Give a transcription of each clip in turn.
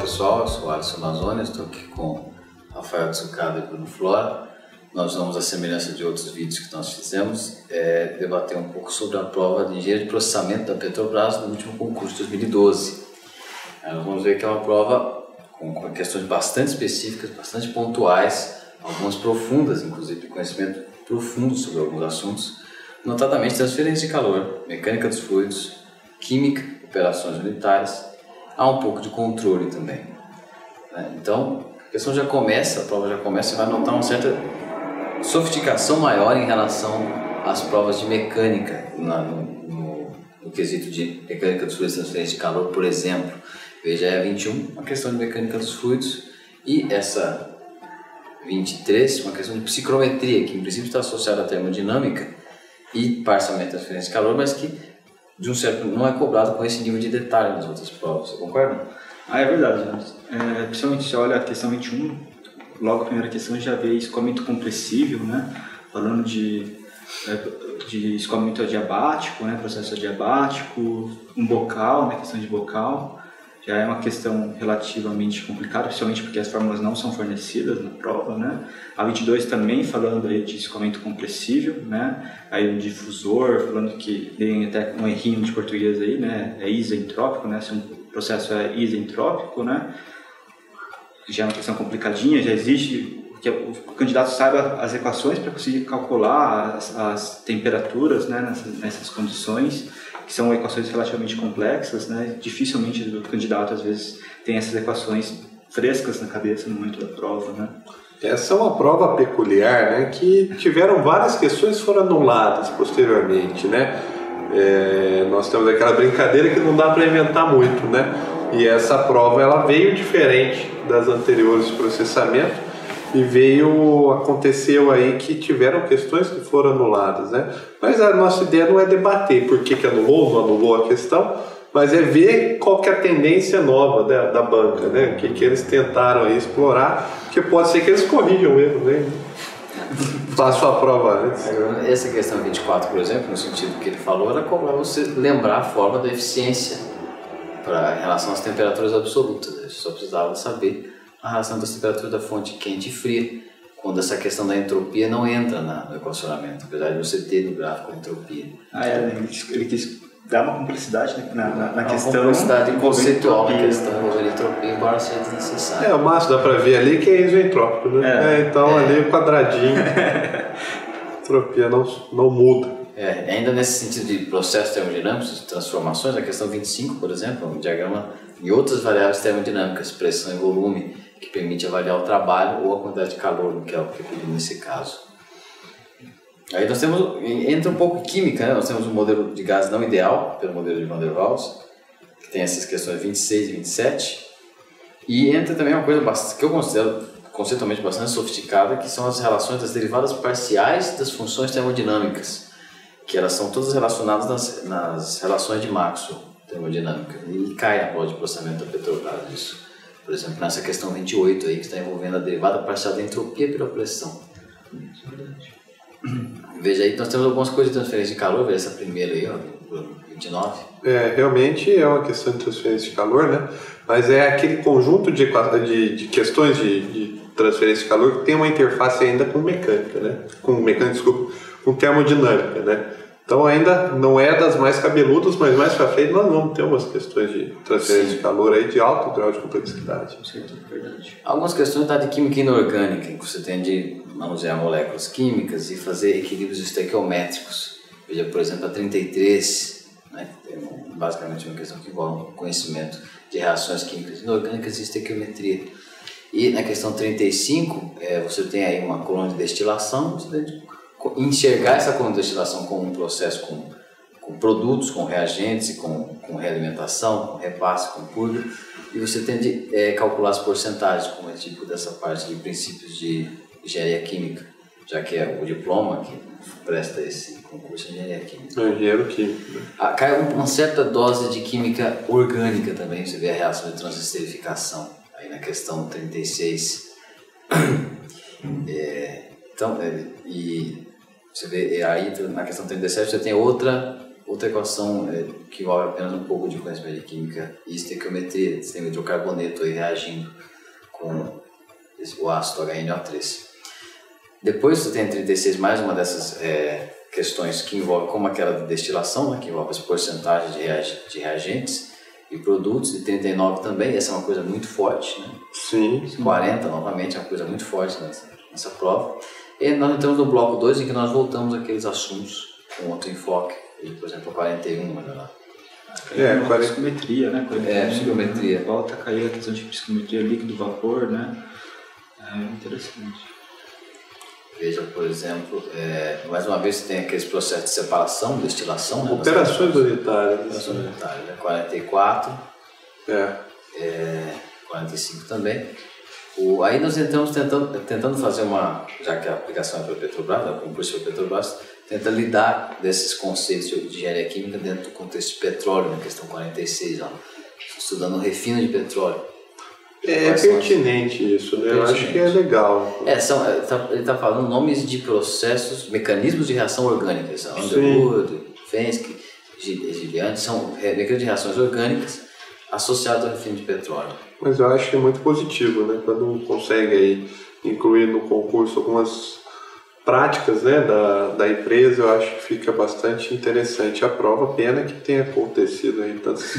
pessoal, eu sou o Alisson Amazônia, estou aqui com Rafael Tsucada e Bruno Flora. Nós vamos, à semelhança de outros vídeos que nós fizemos, debater um pouco sobre a prova de engenharia de processamento da Petrobras no último concurso de 2012. Nós vamos ver que é uma prova com questões bastante específicas, bastante pontuais, algumas profundas, inclusive de conhecimento profundo sobre alguns assuntos, notadamente transferência de calor, mecânica dos fluidos, química, operações unitárias, há um pouco de controle também. Então, a questão já começa, a prova já começa, você vai notar uma certa sofisticação maior em relação às provas de mecânica, no quesito de mecânica dos fluidos e transferência de calor, por exemplo. Veja, é a 21, uma questão de mecânica dos fluidos, e essa 23, uma questão de psicrometria, que em princípio está associada à termodinâmica e parcialmente à transferência de calor, mas que de um certo não é cobrado com esse nível de detalhe nas outras provas. Você concorda? É verdade. Principalmente se olha a questão 21, logo a primeira questão já vê escoamento compressível, né? Falando de escoamento adiabático, né? Processo adiabático, um bocal, né? Questão de bocal. Já é uma questão relativamente complicada, principalmente porque as fórmulas não são fornecidas na prova, né? A 22 também falando aí de escoamento compressível, né? Aí um difusor, falando que tem até um errinho de português aí, né? É isentrópico, né? Se um processo é isentrópico, né? Já é uma questão complicadinha, já existe que o candidato saiba as equações para conseguir calcular as temperaturas, né? Nessas condições, que são equações relativamente complexas, né? Dificilmente o candidato às vezes tem essas equações frescas na cabeça no momento da prova, né? Essa é uma prova peculiar, né? Que tiveram várias questões que foram anuladas posteriormente, né? Nós temos aquela brincadeira que não dá para inventar muito, né? E essa prova ela veio diferente das anteriores de processamento. E aconteceu aí que tiveram questões que foram anuladas, né? Mas a nossa ideia não é debater por que anulou ou não anulou a questão, mas é ver qual que é a tendência nova da banca, né? O que eles tentaram aí explorar, que pode ser que eles corrijam o erro, né? Façam a prova antes. Essa questão 24, por exemplo, no sentido que ele falou, era como você lembrar a forma da eficiência em relação às temperaturas absolutas. Você só precisava saber a relação das temperaturas da fonte quente e fria, quando essa questão da entropia não entra no equacionamento, apesar de você ter no gráfico a entropia. Ele quis dar uma complexidade na questão. Uma complexidade conceitual na questão envolvendo entropia, embora seja desnecessário. O máximo dá para ver ali que é isentrópico, né? Então ali o quadradinho, a entropia não muda. Ainda nesse sentido de processos termodinâmicos, de transformações, a questão 25, por exemplo, um diagrama e outras variáveis termodinâmicas, pressão e volume, que permite avaliar o trabalho ou a quantidade de calor, que é o que é pedido nesse caso. Aí nós temos, entra um pouco de química, né? Nós temos um modelo de gás não ideal, pelo modelo de Van der Waals, que tem essas questões 26 e 27, e entra também uma coisa que eu considero conceitualmente bastante sofisticada, que são as relações das derivadas parciais das funções termodinâmicas, que elas são todas relacionadas nas relações de Maxwell termodinâmica, e cai na prova de processamento da Petrobras isso. Por exemplo, nessa questão 28 aí, que está envolvendo a derivada parcial da entropia pela pressão. Veja aí, nós temos algumas coisas de transferência de calor, veja essa primeira aí, ó, 29. Realmente é uma questão de transferência de calor, né? Mas é aquele conjunto de questões de transferência de calor que tem uma interface ainda com mecânica, né? Com termodinâmica, né? Então ainda não é das mais cabeludas, mas mais para frente nós vamos ter umas questões de transferência de calor aí de alto grau de complexidade. Verdade. Algumas questões de química inorgânica, em que você tem de manusear moléculas químicas e fazer equilíbrios estequiométricos. Veja, por exemplo, a 33, né? Tem basicamente uma questão que envolve conhecimento de reações químicas inorgânicas e estequiometria. E na questão 35, você tem aí uma coluna de destilação, você tem de enxergar essa coluna de destilação como um processo com produtos, com reagentes, e com realimentação, com repasse, com purga, e você tem de calcular as porcentagens, como é tipo dessa parte de princípios de engenharia química, já que é o diploma que presta esse concurso de engenharia química. Engenheiro químico. Cai uma certa dose de química orgânica também, você vê a reação de transesterificação, aí na questão 36. Então, e você vê aí na questão 37 você tem outro outra equação que envolve apenas um pouco de conhecimento de química e estequiometria. Você tem o hidrocarboneto aí reagindo com o ácido HNO3. Depois você tem a 36 mais uma dessas questões que envolve como aquela de destilação, né, que envolve as porcentagens de reagentes e produtos, e 39 também, essa é uma coisa muito forte, né? Sim. 40 novamente é uma coisa muito forte nessa prova. E nós entramos no bloco 2 em que nós voltamos àqueles assuntos com outro enfoque, por exemplo, 41, olha lá. Psicometria, né? Psicometria. Volta a cair a questão de psicometria líquido-vapor, né? É interessante. Veja, por exemplo, mais uma vez você tem aqueles processos de separação, destilação. Né? Operações unitárias. Operações unitárias, né? 44. 45 também. Aí nós entramos tentando fazer já que a aplicação é para a Petrobras, o concurso para a Petrobras, tenta lidar desses conceitos de engenharia química dentro do contexto de petróleo, na questão 46, estudando o refino de petróleo. É pertinente isso, né? Eu acho que é legal. Ele está falando nomes de processos, mecanismos de reação orgânica. Underwood, Fensky, Giliani, são mecanismos de reações orgânicas associados ao refino de petróleo. Mas eu acho que é muito positivo, né? Quando consegue aí incluir no concurso algumas práticas, né, da empresa, eu acho que fica bastante interessante a prova. Pena que tenha acontecido aí tantas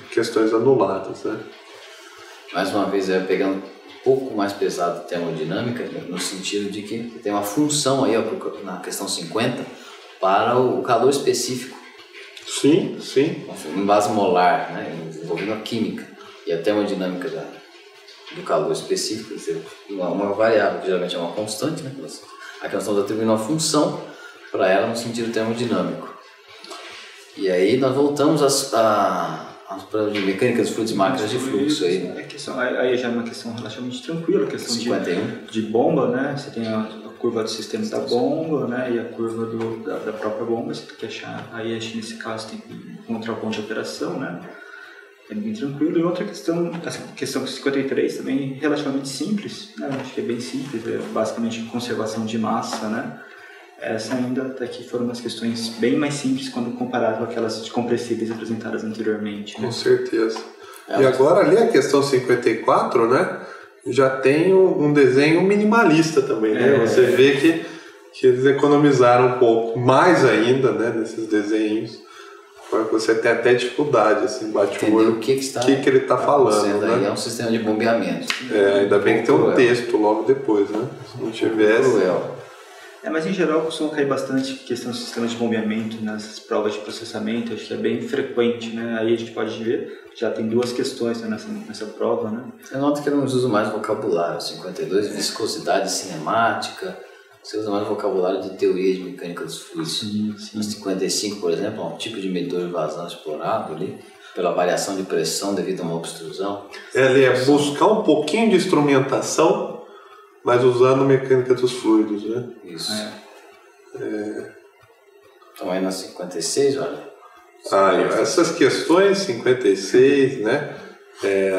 questões anuladas, né? Mais uma vez, pegando um pouco mais pesado a termodinâmica, no sentido de que tem uma função aí, na questão 50, para o calor específico. Sim, sim. Em base molar, né, envolvendo a química e a termodinâmica do calor específico, uma variável que geralmente é uma constante, né? Aqui nós estamos atribuindo uma função para ela no sentido termodinâmico. E aí nós voltamos a de mecânica dos fluidos e máquinas de fluxo aí. Aí já é uma questão relativamente tranquila, a questão 51. De bomba, né? Você tem a curva do sistema da bomba, né? E a curva da própria bomba, você tem que achar, aí acho que nesse caso tem que encontrar o ponto de operação, né? É bem tranquilo. E outra questão, a questão 53 também relativamente simples, né? Acho que é bem simples, é basicamente conservação de massa, né? Essa ainda até que foram umas questões bem mais simples quando comparado com aquelas compressíveis apresentadas anteriormente. Né? Com certeza. E agora ali a questão 54, né? Já tem um desenho minimalista também, né? Você vê que eles economizaram um pouco mais ainda, né? Nesses desenhos. Você tem até dificuldade, assim, bate o olho. O que ele está falando, né? Aí é um sistema de bombeamento. Ainda bem que tem um texto logo depois, né? Se não tivesse... Mas em geral costuma cair bastante questão do sistema de bombeamento nessas provas de processamento, acho que é bem frequente, né? Aí a gente pode ver, já tem duas questões, né, nessa prova, né? Você nota que eu não uso mais vocabulário, 52, viscosidade cinemática, você usa mais vocabulário de teoria de mecânica dos fluidos. Sim. No 55, por exemplo, é um tipo de medidor de vazão explorado ali, pela variação de pressão devido a uma obstrusão. Ele é buscar um pouquinho de instrumentação, mas usando mecânica dos fluidos, né? Isso. Então aí na 56, olha. Essas questões 56, né?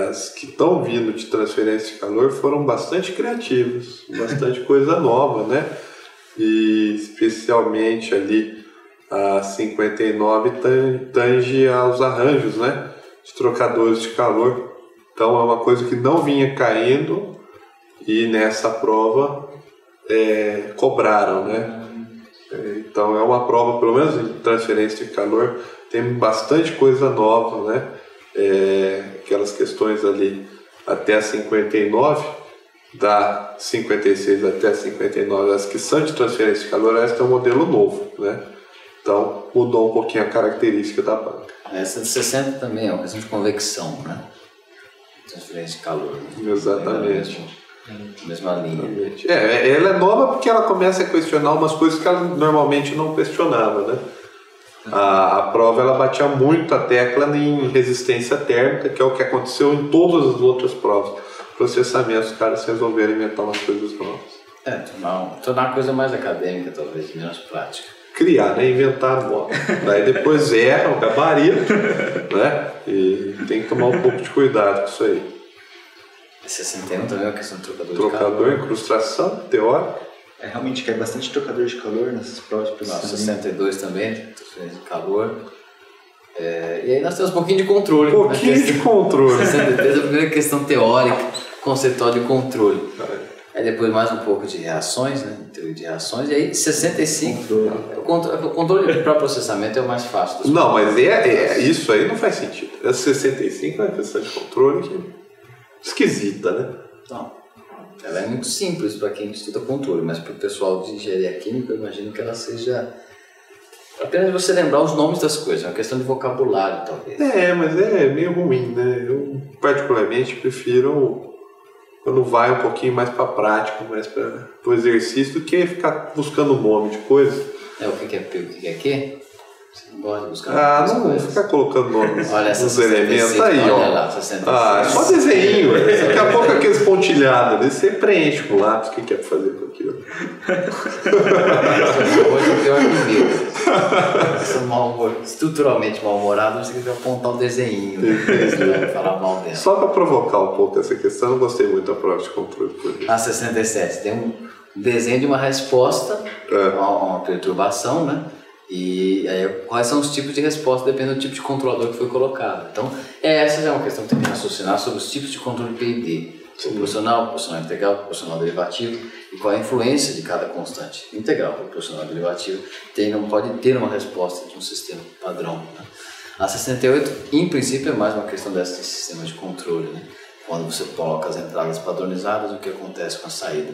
As que estão vindo de transferência de calor foram bastante criativas, bastante coisa nova, né? E especialmente ali a 59 tange aos arranjos, né? De trocadores de calor. Então é uma coisa que não vinha caindo. E nessa prova cobraram, né? Então é uma prova, pelo menos de transferência de calor, tem bastante coisa nova, né? Aquelas questões ali até a 59, da 56 até a 59, as que são de transferência de calor, essa é um modelo novo, né? Então mudou um pouquinho a característica da banca. Essa de 60 também é uma questão de convecção, né? Transferência de calor. Né? Exatamente. Mesma linha. Ela é nova porque ela começa a questionar umas coisas que ela normalmente não questionava, né? A prova ela batia muito a tecla em resistência térmica, que é o que aconteceu em todas as outras provas. Processamentos, os caras resolveram inventar umas coisas novas. Tornar a coisa mais acadêmica, talvez, menos prática. Criar, né? Inventar moda. Daí depois erra o gabarito, né? E tem que tomar um pouco de cuidado com isso aí. 61 também é uma questão de trocador de calor. Trocador, incrustação, teórica. Realmente cai bastante trocador de calor nessas provas de processamento. 62 também, transferência de calor. E aí nós temos um pouquinho de controle. Um pouquinho de controle. 63 é a primeira questão teórica, conceitual de controle. Aí depois mais um pouco de reações, né? Teoria de reações. E aí 65, o controle para processamento é o mais fácil. Não, mas isso aí não faz sentido. Essa 65 é uma questão de controle que esquisita, né? Não. Ela é muito simples para quem estuda controle, mas para o pessoal de engenharia química, eu imagino que ela seja apenas você lembrar os nomes das coisas, é uma questão de vocabulário, talvez. Mas é meio ruim, né? Eu, particularmente, prefiro quando vai um pouquinho mais para a prática, mais para o exercício, do que ficar buscando o nome de coisa. O que é P, o que é Q? Você não gosta de buscar não vou ficar colocando nomes nos 66, elementos aí, olha lá, 66. É só desenho, daqui a pouco aqueles pontilhados ali, você preenche com lápis, o que quer fazer com aquilo? Hoje eu tenho um eu sou estruturalmente mal-humorado, você quer apontar um desenho, né? Falar mal dela. Só para provocar um pouco essa questão, eu não gostei muito da prova de controle por isso. 67, tem um desenho de uma resposta a uma perturbação, né? E aí, quais são os tipos de resposta, depende do tipo de controlador que foi colocado. Então, essa já é uma questão que tem que raciocinar sobre os tipos de controle PID. Proporcional, proporcional integral, proporcional derivativo, e qual a influência de cada constante integral, proporcional derivativo, pode ter uma resposta de um sistema padrão. Né? A 68, em princípio, é mais uma questão desse sistema de controle. Né? Quando você coloca as entradas padronizadas, o que acontece com a saída?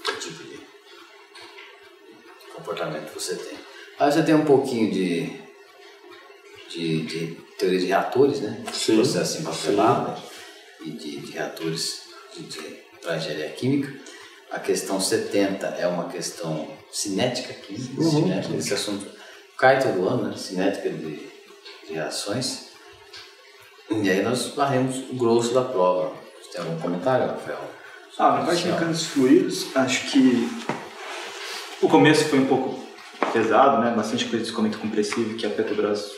Que tipo de comportamento você tem. Aí você tem um pouquinho de teoria de reatores, né? Sim. Processo empapelado e de reatores para engenharia química. A questão 70 é uma questão cinética química. Cinética, esse assunto cai todo ano, né? Cinética de reações. E aí nós varremos o grosso da prova. Você tem algum comentário, Rafael? Na parte de mecânicos fluidos, acho que o começo foi um pouco pesado, né? Bastante coisa de escoamento compressivo, que a Petrobras,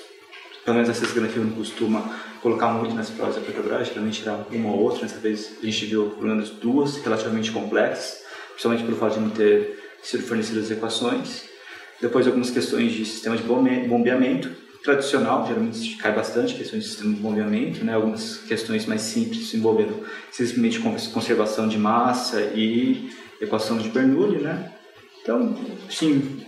pelo menos essa grafia, não costuma colocar muito nas provas da Petrobras, geralmente era uma ou outra. Dessa vez a gente viu pelo menos duas relativamente complexas, principalmente pelo fato de não ter sido fornecidas as equações. Depois algumas questões de sistema de bombeamento tradicional, geralmente cai bastante questões de sistema de bombeamento, né? Algumas questões mais simples envolvendo simplesmente conservação de massa e equação de Bernoulli, né? Então, assim,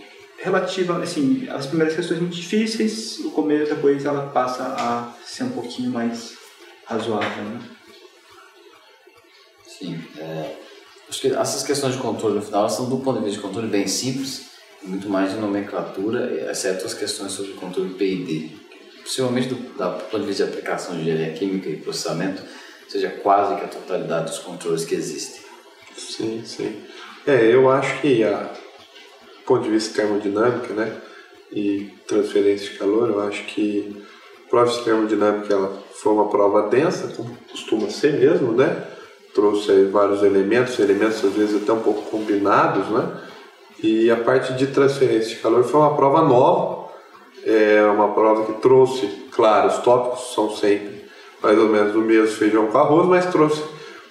as primeiras questões muito difíceis, o começo depois ela passa a ser um pouquinho mais razoável, né? Sim, acho que essas questões de controle no final elas são, do ponto de vista de controle, bem simples, muito mais de nomenclatura, exceto as questões sobre controle PID. Possivelmente, do ponto de vista de aplicação de engenharia química e processamento, seja quase que a totalidade dos controles que existem. Sim, sim. Eu acho que do ponto de vista termodinâmica, né, e transferência de calor, eu acho que a prova de termodinâmica ela foi uma prova densa, como costuma ser mesmo, né? Trouxe aí vários elementos às vezes até um pouco combinados, né? E a parte de transferência de calor foi uma prova nova, uma prova que trouxe, claro, os tópicos são sempre mais ou menos o mesmo feijão com arroz, mas trouxe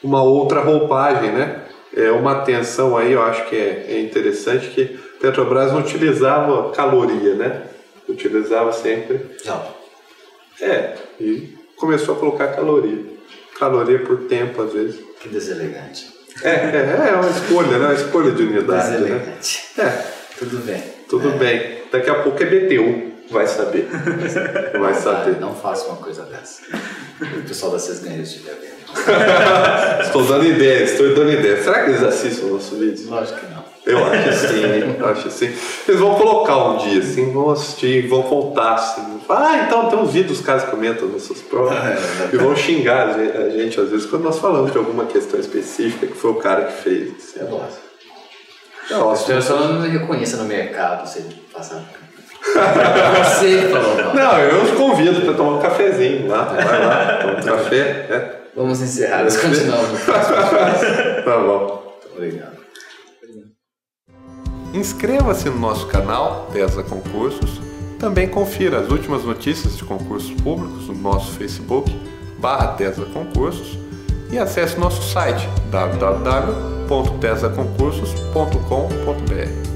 uma outra roupagem, né? Uma atenção aí, eu acho que é interessante, que Petrobras não utilizava caloria, né? Utilizava sempre... Não. E começou a colocar caloria. Caloria por tempo, às vezes. Que deselegante. É uma escolha, né? Uma escolha de unidade. Deselegante. Né? Tudo bem. Tudo bem. Daqui a pouco é BTU. Vai saber. Vai saber. Não faça uma coisa dessa. O pessoal da CESGAN estiver vendo. Estou dando ideia. Será que eles assistem o nosso vídeo? Lógico que não. Eu acho sim. Eles vão colocar um dia, assim, vão assistir, vão contar, assim. Então tem uns vídeos os caras comentam nas suas provas. E vão xingar a gente, às vezes, quando nós falamos de alguma questão específica que foi o cara que fez. Assim. As pessoas não me reconhecem no mercado se ele passar. Você falou. Não, eu os convido para tomar um cafezinho lá. Vai lá, toma um café. Vamos encerrar, nós continuamos no próximo. Tá bom. Muito obrigado. Inscreva-se no nosso canal TESA Concursos. Também confira as últimas notícias de concursos públicos no nosso Facebook /TESA Concursos e acesse nosso site www.tesaconcursos.com.br.